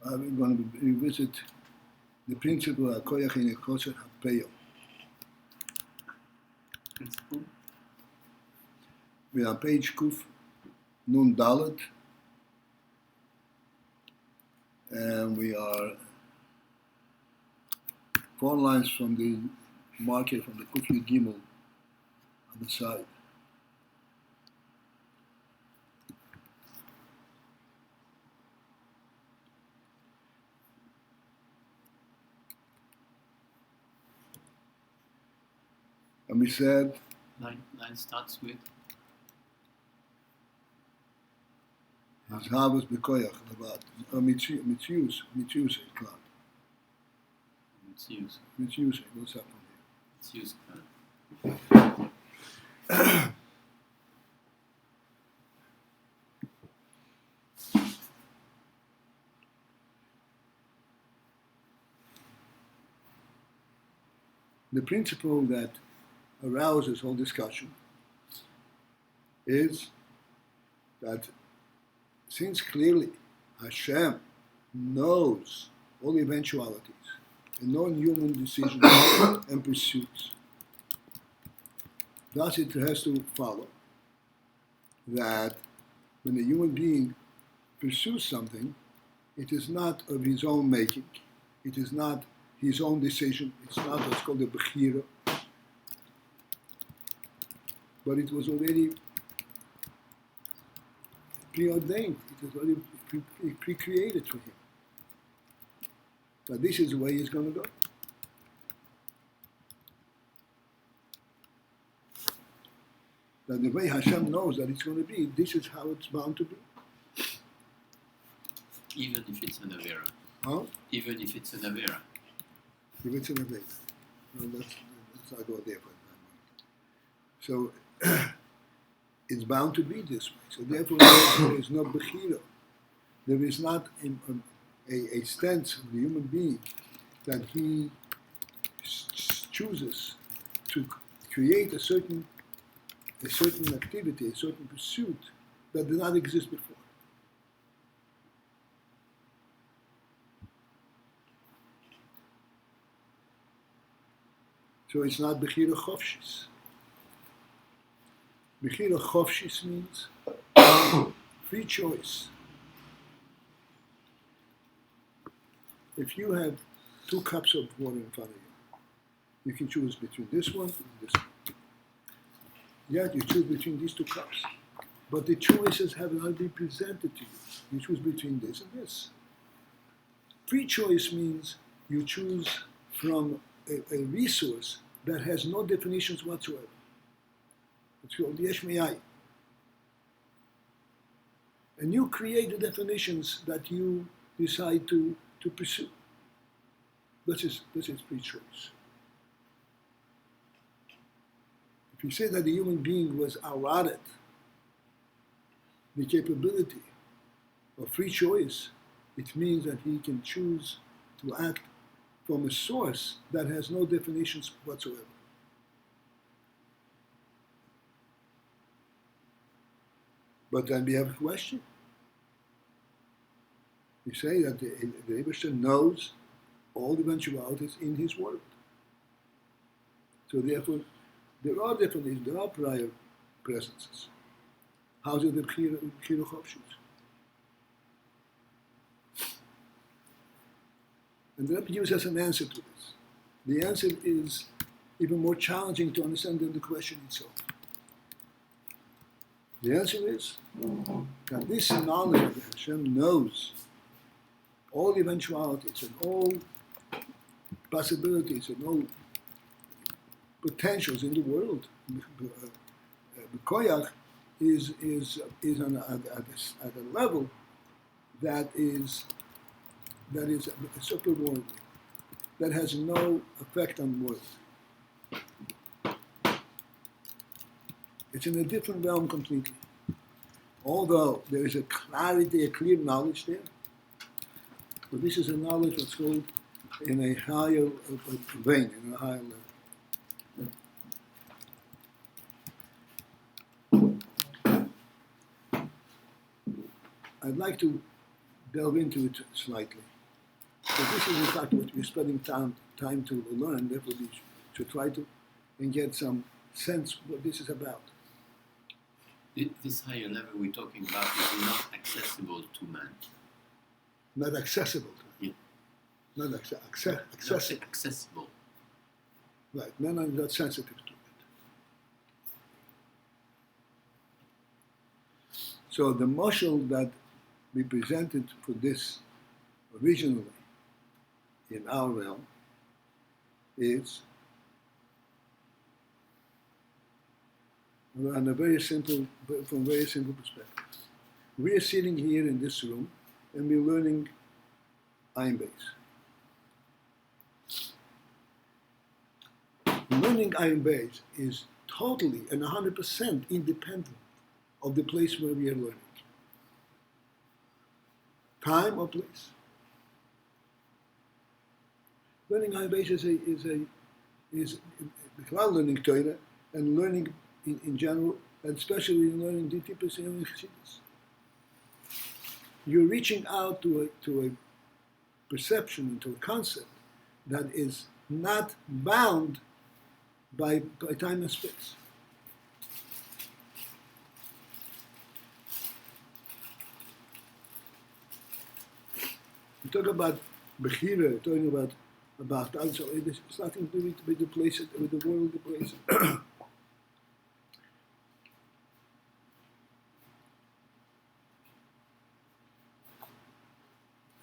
I'm going to revisit the principle of koyach in a kosher hapeyo. Principle? We are on page Kuf Nun Dalet, and we are 4 lines from the market from the Kuf Yud Gimel on the side. And we said, Line starts with Havas bekoyach about mitziyus klal. Mitziyus, what's happening here? Mitziyus. The principle that arouses whole discussion is that since clearly Hashem knows all eventualities and non-human decisions and pursuits, thus it has to follow that when a human being pursues something, it is not of his own making, it is not his own decision, it's not what's called a bechira, but it was already pre-ordained, it was already pre-created for him. But this is the way he's going to go. That the way Hashem knows that it's going to be, this is how it's bound to be. Even if it's an Avera. Huh? Even if it's an Avera. If it's an event. No, let's not go there for that. So, it's bound to be this way. So therefore, there is no bechira. There is not a stance of the human being that he chooses to create a certain activity, a certain pursuit that did not exist before. So it's not bechira chofshis. Bechira chofshis means free choice. If you have 2 cups of water in front of you, you can choose between this one and this one. Yet you choose between these 2 cups. But the choices have not been presented to you. You choose between this and this. Free choice means you choose from a resource that has no definitions whatsoever. It's called yesh me'ayin. And you create the definitions that you decide to pursue. This is free choice. If you say that the human being was allotted the capability of free choice, it means that he can choose to act from a source that has no definitions whatsoever. But then we have a question. We say that the Eibusher knows all the eventualities in his world. So therefore, there are definitions, there are prior presences. How's it the Bechira Chofshis? And the Rebbe gives us an answer to this. The answer is even more challenging to understand than the question itself. The answer is that this knowledge that Hashem knows all eventualities and all possibilities and all potentials in the world, the koyach is at a level that is superworldly, that has no effect on the world. It's in a different realm completely. Although there is a clarity, a clear knowledge there, but this is a knowledge that's called in a higher vein, in a higher level. I'd like to delve into it slightly. So this is in fact what we're spending time to learn. Therefore, we should try to and get some sense what this is about. This higher level we're talking about is not accessible to man. Not accessible to Yeah. Not accessible. Not accessible. Right. Men are not sensitive to it. So the mashal that we presented for this originally in our realm is on a very simple, from a very simple perspective. We are sitting here in this room and we're learning AYIN base. Learning AYIN base is totally and 100% independent of the place where we are learning. Time or place. Learning AYIN base is learning Torah and learning in general, and especially in learning the deepest in Chassidus. You're reaching out to a perception, to a concept that is not bound by time and space. You talk about Bechira, talking about so it's nothing to do with the place, with the world, the place.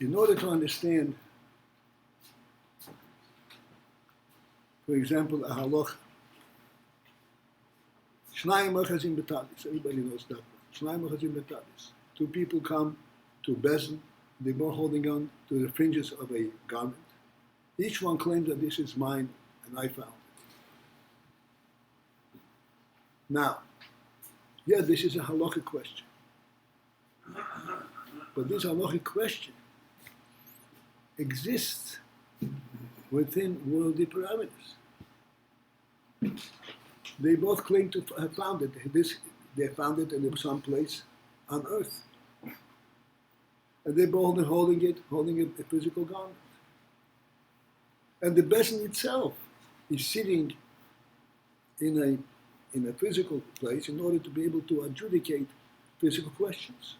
In order to understand, for example, a halacha, Shnayim Machazim Betalis, everybody knows that one. Shnayim Machazim Betalis. Two people come to Bezdin, they're both holding on to the fringes of a garment. Each one claims that this is mine and I found it. Now, yeah, this is a halachic question. But this halachic question exists within worldly parameters. They both claim to have found it. They found it in some place on earth. And they're both holding a physical garment. And the Bezdin itself is sitting in a physical place in order to be able to adjudicate physical questions.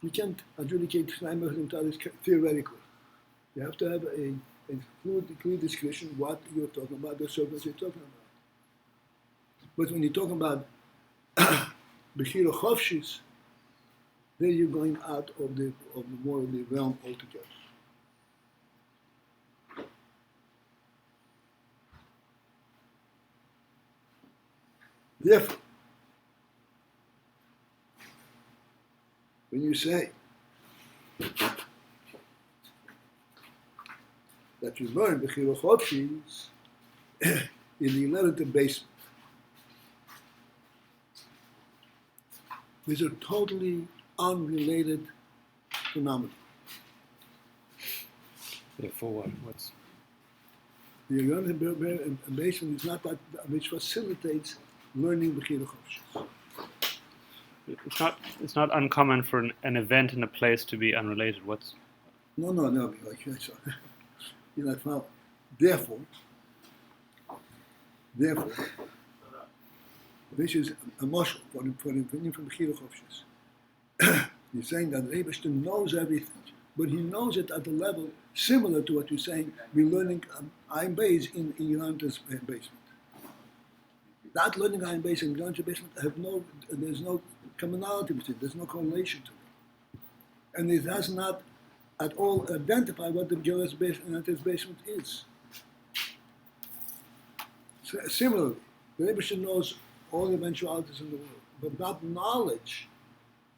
You can't adjudicate theoretically. You have to have a clear description what you're talking about, the circles you're talking about. But when you're talking about Bechira Chovshis, then you're going out of the worldly realm altogether. Therefore, when you say that you learn the Bechira Chovshis in the 11th basement, these are totally unrelated phenomena. Therefore, what's The 11th basement is not that which facilitates learning Bechira Chovshis. it's not uncommon for an event and a place to be unrelated. What's No, like you're not following. Therefore, this is a mashal for the Bechira Chovshis. You're saying that the Rebbe knows everything, but he knows it at a level similar to what you're saying. We're learning AYIN base in Yolanta's basement. That learning AYIN base in Yolanta's basement there's no commonality between it. There's no correlation to it, and it has not at all identified what the Yolanta's basement is. So, similarly, the Rebbe knows all the eventualities in the world, but that knowledge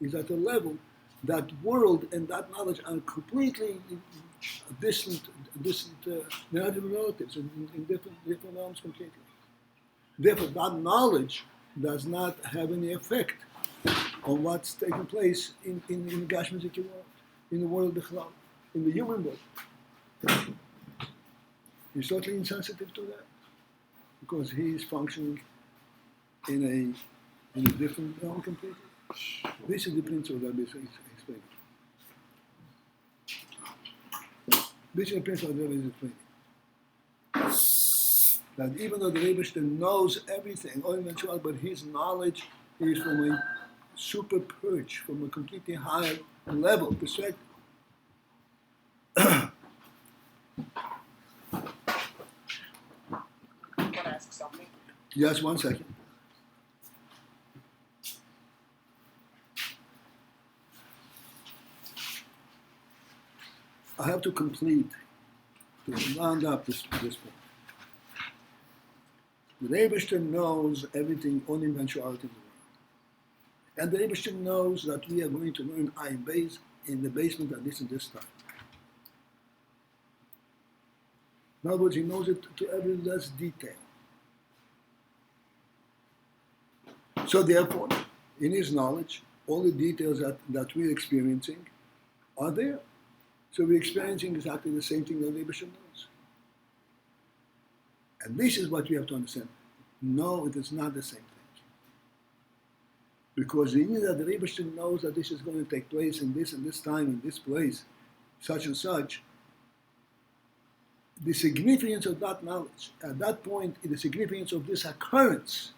is at a level that world and that knowledge are completely distant they're not even relatives in different realms completely. Therefore, that knowledge does not have any effect on what's taking place in the Gashmizik world, in the world of Bechlal, in the human world. He's totally insensitive to that because he is functioning in a different realm completely. This is the principle that is explained. This is the principle of Rebbe is explaining. That even though the Rebbe knows everything, all eventual, but his knowledge is from a super perch, from a completely higher level perspective. Can I ask something? Just 1 second. I have to complete, to round up this point. The Rebbe knows everything on eventuality in the world. And the Rebbe knows that we are going to learn AYIN base in the basement at this and this time. In other words, he knows it to every less detail. So therefore, in his knowledge, all the details that we're experiencing are there. So we're experiencing exactly the same thing that the Rebbe knows. And this is what we have to understand. No, it is not the same thing. Because the idea that the Rebbe knows that this is going to take place in this and this time, in this place, such and such, the significance of that knowledge, at that point, the significance of this occurrence,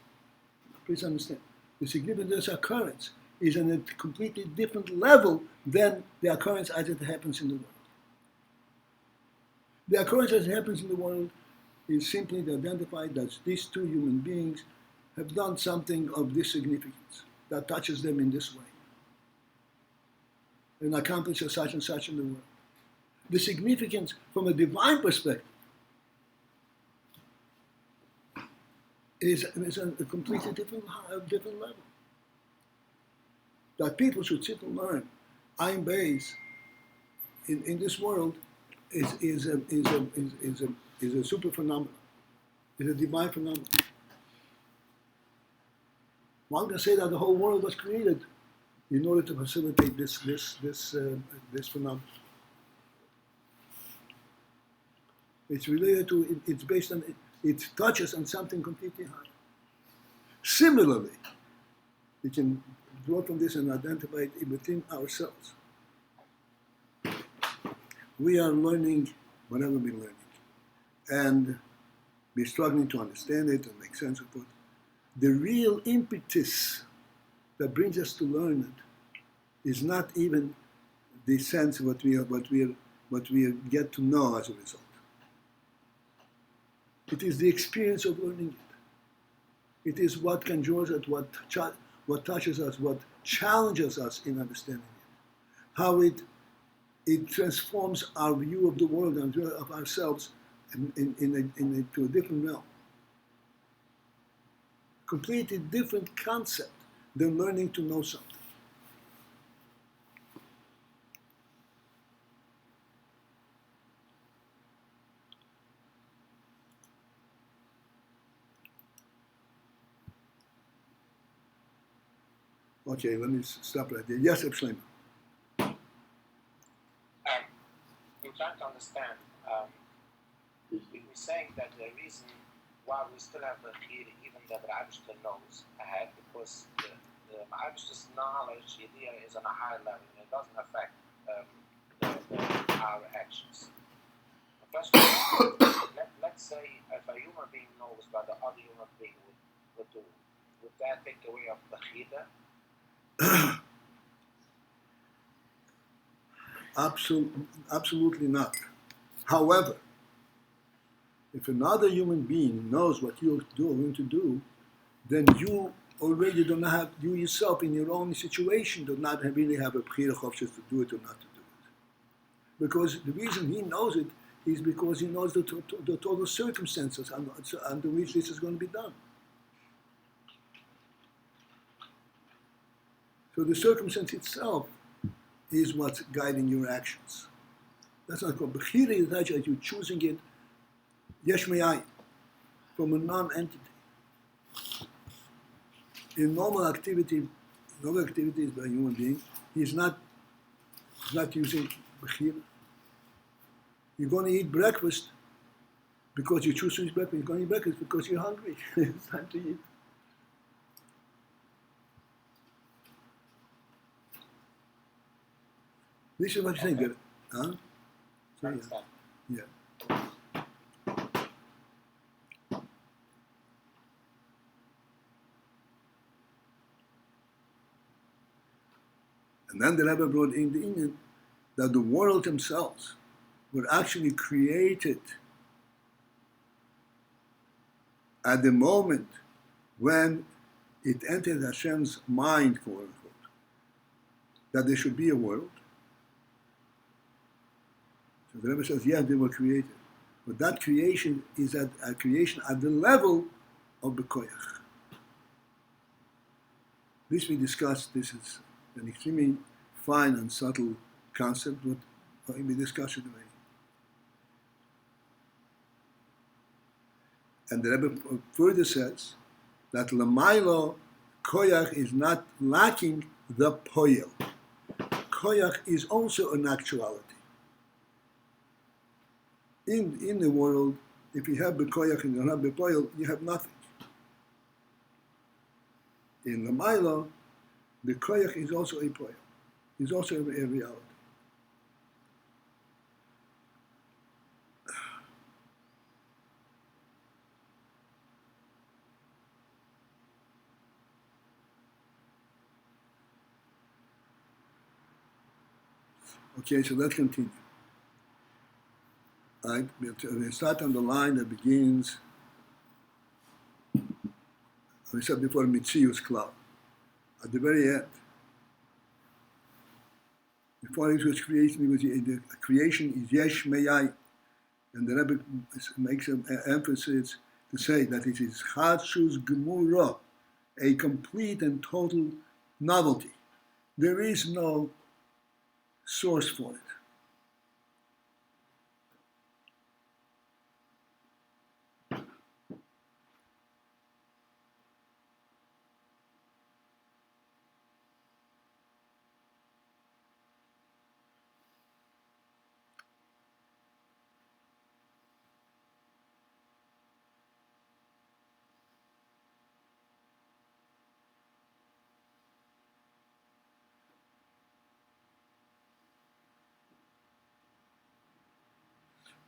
please understand, the significance of this occurrence is on a completely different level than the occurrence as it happens in the world. The occurrence as it happens in the world is simply identified that these two human beings have done something of this significance that touches them in this way and accomplishes such and such in the world. The significance from a divine perspective is a completely different level. That people should sit and learn AYIN base in this world is a super phenomenon, is a divine phenomenon. One can say that the whole world was created in order to facilitate this phenomenon. It's related to, it's based on, it touches on something completely higher. Similarly, we can draw from this and identify it within ourselves. We are learning whatever we're learning, and we're struggling to understand it and make sense of it. The real impetus that brings us to learn it is not even the sense of what we get to know as a result. It is the experience of learning it. It is what conjures us, what touches us, what challenges us in understanding it. How it transforms our view of the world and of ourselves into a different realm. Completely different concept than learning to know something. Okay, let me stop right there. Yes, Shlomo. I'm trying to understand. We're saying that the reason why we still have the theory, even that the Rebbe knows ahead, because the Rebbe's knowledge idea is on a higher level, and it doesn't affect our actions. First of all, let's say if a human being knows what the other human being would do, would that take away of the chida? Absolutely not. However, if another human being knows what you're going to do, then you already don't have, you yourself in your own situation do not really have a bechira chofshis to do it or not to do it. Because the reason he knows it is because he knows the total circumstances under which this is going to be done. So the circumstance itself is what's guiding your actions. That's not called bechira. Is that you're choosing it yesh me'ayin, from a non-entity. In normal activities by a human being, he's not using bechira. You're going to eat breakfast because you choose to eat breakfast. You're going to eat breakfast because you're hungry. It's time to eat. This is what you're saying. Huh? So, yeah. Yeah. And then the Rebbe brought in the Indian that the world themselves were actually created at the moment when it entered Hashem's mind, quote unquote, that there should be a world. So the Rebbe says, yes, they were created. But that creation is a creation at the level of the koyach. This we discussed. This is an extremely fine and subtle concept, but we discussed it already. And the Rebbe further says that Lamailo koyach is not lacking the poyel. Koyach is also an actuality. In the world, if you have the koyach and you don't have the poyel, you have nothing. In Lamailo, the koyach is also a poyel. Is also a reality. Okay, so let's continue. All right, we start on the line that begins, we said before, Mitzius Cloud. At the very end, before it was creation, the creation is Yesh Meyai. And the Rebbe makes an emphasis to say that it is Chadshus Gemura, a complete and total novelty. There is no source for it.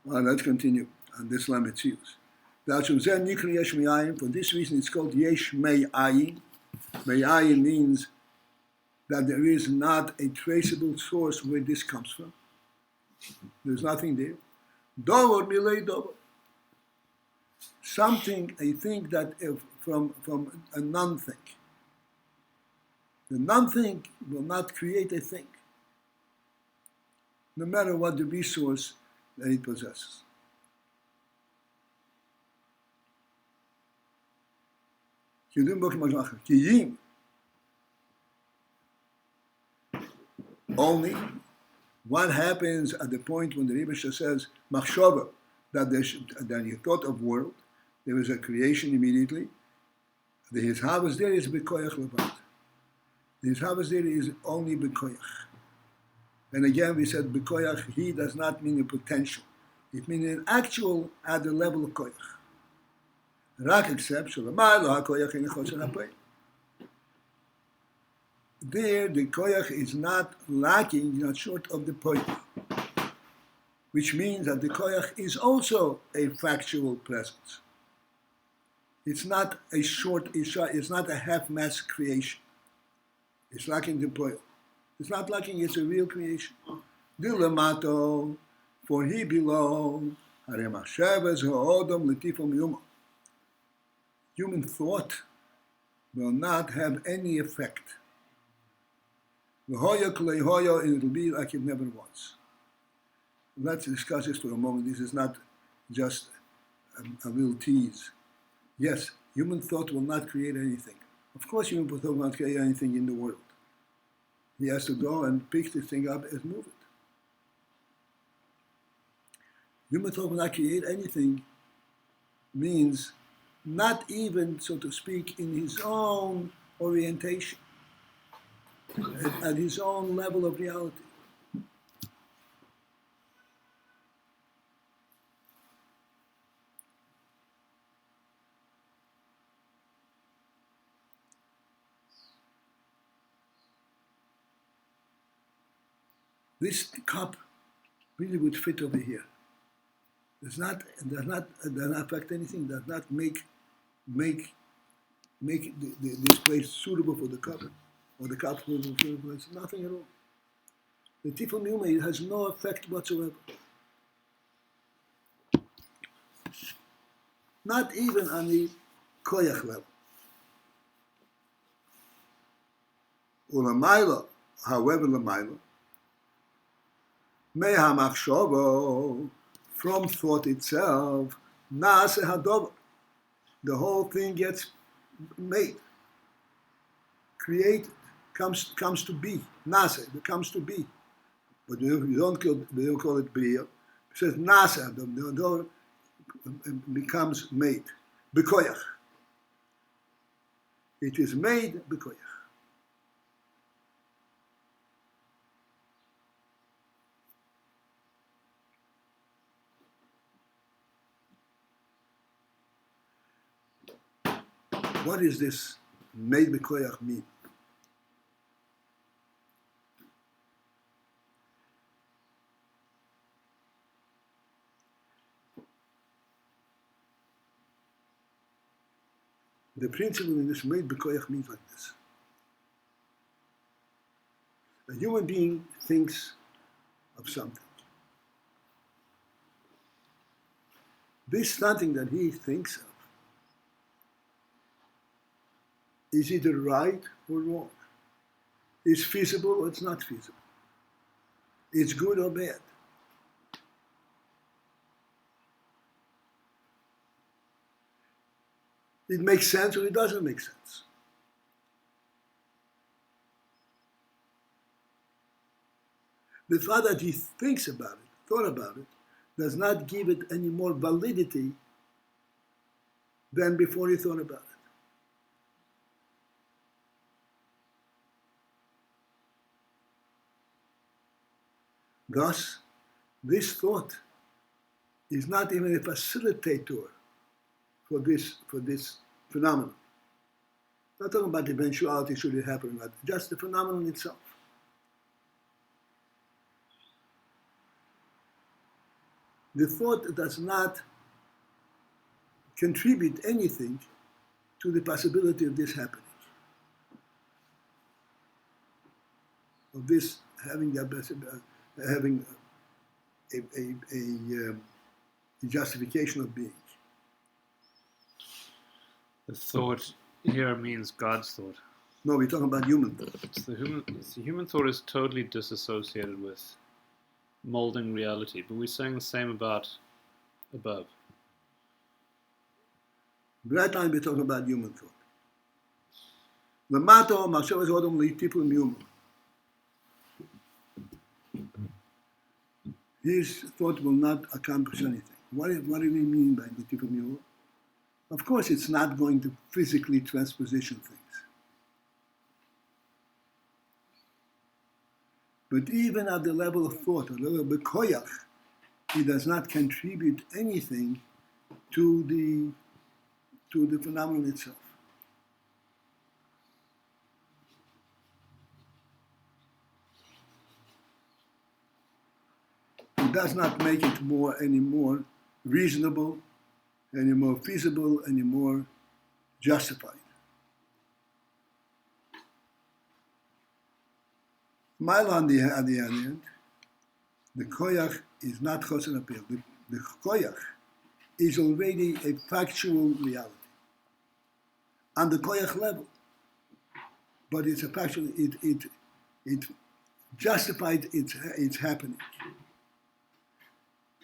Well, let's continue on this line it's used. For this reason it's called Yesh Mei Ayin. Mei Ayin means that there is not a traceable source where this comes from. There's nothing there. Dover milei dover. Something, a thing that from a non-thing. The non-thing will not create a thing, no matter what the resource that it possesses. Only what happens at the point when the Rebbe says machshava, that you thought of world, there was a creation immediately. The his havas there is bekoyach levat. The his havas there is only bekoyach. And again we said bekoyach, he does not mean a potential. It means an actual at the level of koyach. Rak except shalamai lo hakoyach in choshen hapei. There, the koyach is not lacking, not short of the poyach, which means that the koyach is also a factual presence. It's not a it's not a half-mass creation. It's lacking the poyach. It's not lacking, it's a real creation. Dilemato, for he below, human thought will not have any effect. And it'll be like it never was. Let's discuss this for a moment. This is not just a little tease. Yes, human thought will not create anything. Of course, human thought will not create anything in the world. He has to go and pick this thing up and move it. Human thought will not create anything means not even, so to speak, in his own orientation. At his own level of reality. This cup really would fit over here. does not affect anything, does not make this place suitable for the cup, or the cup suitable for the place. Nothing at all. The tifum yuma has no effect whatsoever. Not even on the koyach level. Ulamaila, however, lamaila, meha machshovo, from thought itself, naase hadov, the whole thing gets made, created, comes to be. Naase, it comes to be. But you don't call it bria. It says naase, the door becomes made. Bekoyach. It is made bekoyach. What does this made bekoyach mean? The principle in this made bekoyach means like this. A human being thinks of something. This something that he thinks of is either right or wrong. It's feasible or it's not feasible. It's good or bad. It makes sense or it doesn't make sense. The thought that he thinks about it, thought about it, does not give it any more validity than before he thought about it. Thus, this thought is not even a facilitator for this phenomenon. Not talking about eventuality, should it happen or not, just the phenomenon itself. The thought does not contribute anything to the possibility of this happening, of this having a justification of being. The thought here means God's thought. No, we're talking about human thought. The human thought is totally disassociated with molding reality, but we're saying the same about above. Right now we're talking about human thought. Lamato machshavas odom leitipul yuma. His thought will not accomplish anything. What do we mean by leitipul yuma? Of course, it's not going to physically transposition things. But even at the level of thought, at the level of bekoyach, it does not contribute anything to the phenomenon itself. It does not make it any more reasonable, any more feasible, any more justified. Mile on the other hand, the koyach is not chosen appeal. The koyach is already a factual reality on the koyach level, but it's a factual. It justified its happening.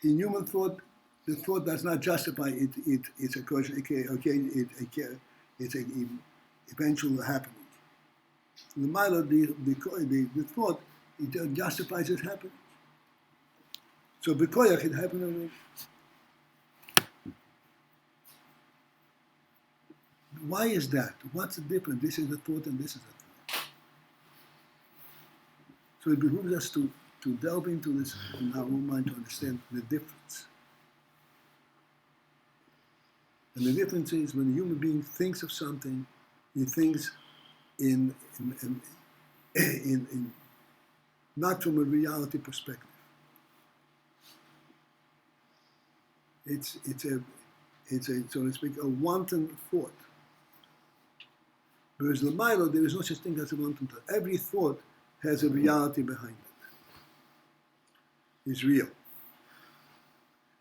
In human thought, the thought does not justify it. It's a question. It's an eventual happening. The mile of the thought, it justifies its happening. So bekoyach, it happened already. Why is that? What's the difference? This is a thought and this is a thought. So it behooves us to delve into this in our own mind to understand the difference. And the difference is when a human being thinks of something, he thinks in not from a reality perspective. It's a so to speak a wanton thought. Whereas Lamailo, there is no such thing as a wanton thought. Every thought has a reality behind it. It's real.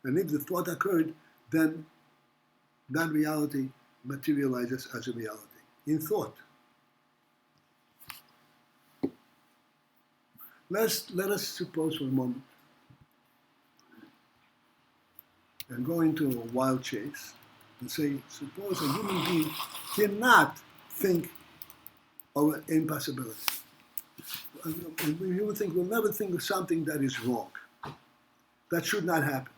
And if the thought occurred, then that reality materializes as a reality in thought. Let us suppose for a moment and go into a wild chase and say, suppose a human being cannot think of an impossibility. A human being will never think of something that is wrong. That should not happen.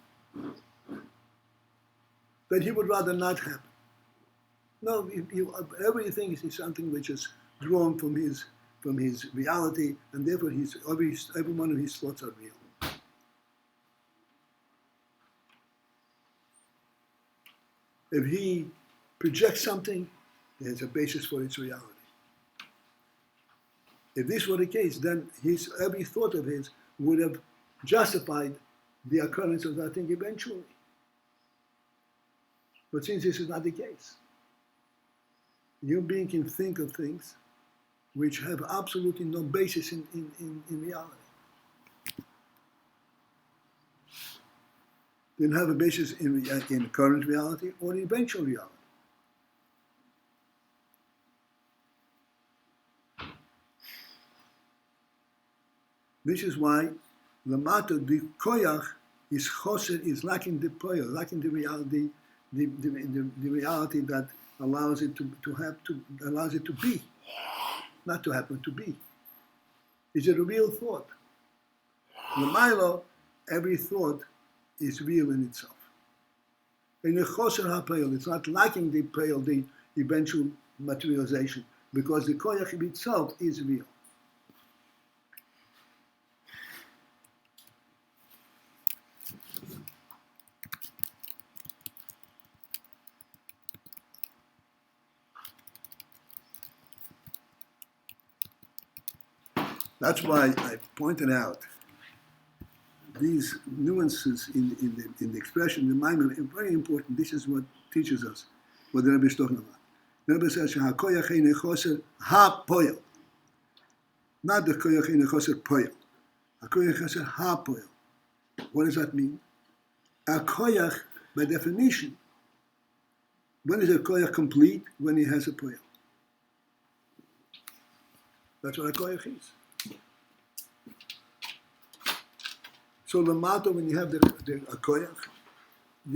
That he would rather not happen. No, everything is something which is drawn from his reality, and therefore every one of his thoughts are real. If he projects something, there's a basis for its reality. If this were the case, then every thought of his would have justified the occurrence of that thing eventually. But since this is not the case, a human being can think of things which have absolutely no basis in reality. They don't have a basis in current reality or in eventual reality. This is why Lamata, the koyach, is choser, is lacking the poyel, lacking the reality, the reality that allows it allows it to be, not to happen, to be. Is it a real thought? Lamailo, every thought is real in itself. In the choser hapoyel, it's not lacking the poyel, the eventual materialization, because the koyach itself is real. That's why I pointed out these nuances in the expression, the Maimon, are very important. This is what teaches us what the Rebbe is talking about. The Rebbe says, "HaKoyach ein choser ha-poyel," not the koyach ein choser poyel. HaKoyach choser ha-poyel. What does that mean? A koyach, by definition, when is a koyach complete? When he has a poyel. That's what a koyach is. So Lamato, when you have the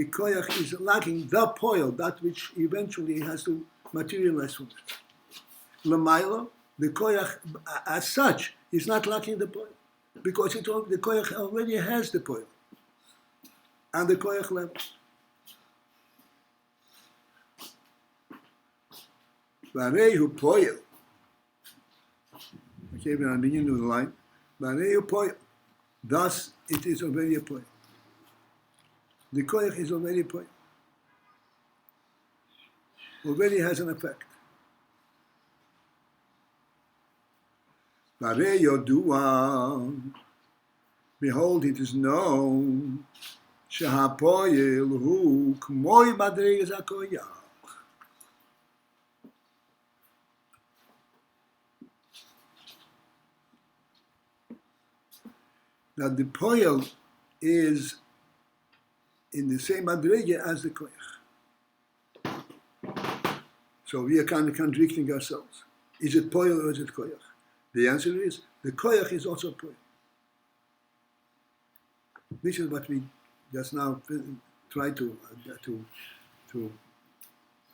koyach is lacking the poil, that which eventually has to materialize from it. Lamailo, the koyach as such is not lacking the poil, because the koyach already has the poil, and the koyach level. Varehu poil. Okay, we're at the beginning of the line. Varehu poil. Thus, it is already a point. The koyach is already a point. Already has an effect. Varei yodua. Behold, it is known. Shehapoyel hu k'moi madregas hakoyach. That the poyel is in the same madrege as the koyach. So we are kind of contradicting ourselves. Is it poyel or is it koyach? The answer is the koyach is also poyel. This is what we just now try to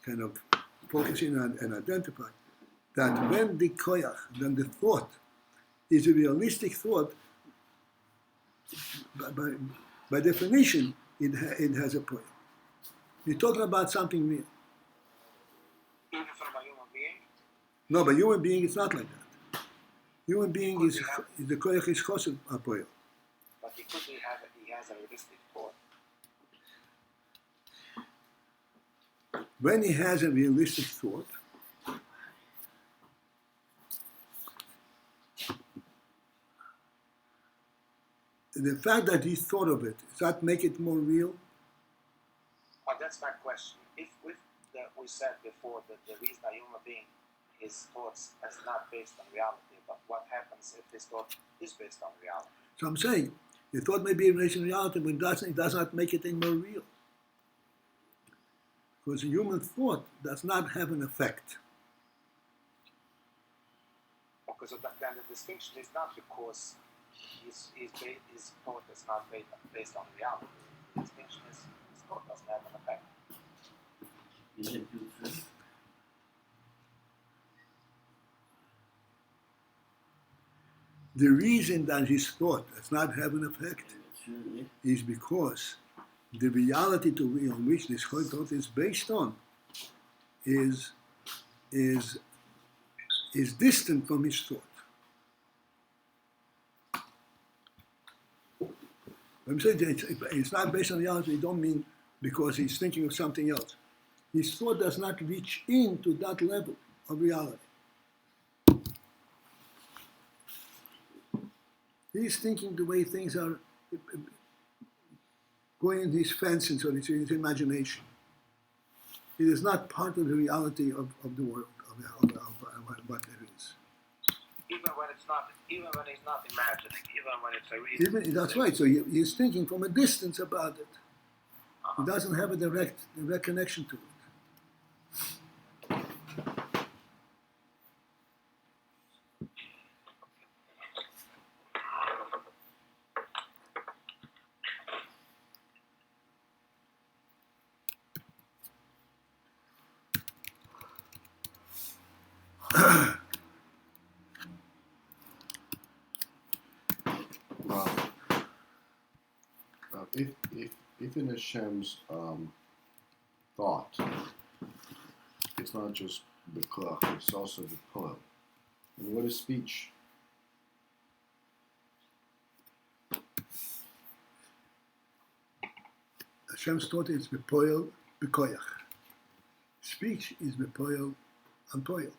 kind of focus in and identify. That when the koyach, then the thought, is a realistic thought, by definition, it has a point. You're talking about something real. Even from a human being? No, but human being is not like that. Human being is the koyach is choser apoyel. But he has a realistic thought. When he has a realistic thought, the fact that he thought of it, does that make it more real? we said before that the reason a human being, his thoughts is not based on reality, but what happens if his thought is based on reality? So I'm saying, the thought may be based on reality, but it does not make it any more real. Because a human thought does not have an effect. Because of that, then the distinction is not because his thought is not based on reality. The distinction is his thought doesn't have an effect. The reason that his thought does not have an effect is because the reality on which this whole thought is based on is distant from his thought. When I'm saying it's not based on reality, I don't mean because he's thinking of something else. His thought does not reach into that level of reality. He's thinking the way things are going in his fancy, so it's in his imagination. It is not part of the reality of the world, of what there is. Even when he's not imagining, even when it's a real. That's right. So he's thinking from a distance about it. He doesn't have a direct connection to it. If in Hashem's thought, it's not just the klach, it's also the poem. And what is speech? Hashem's thought is bepoel bekoyach. Speech is bepoel and poel.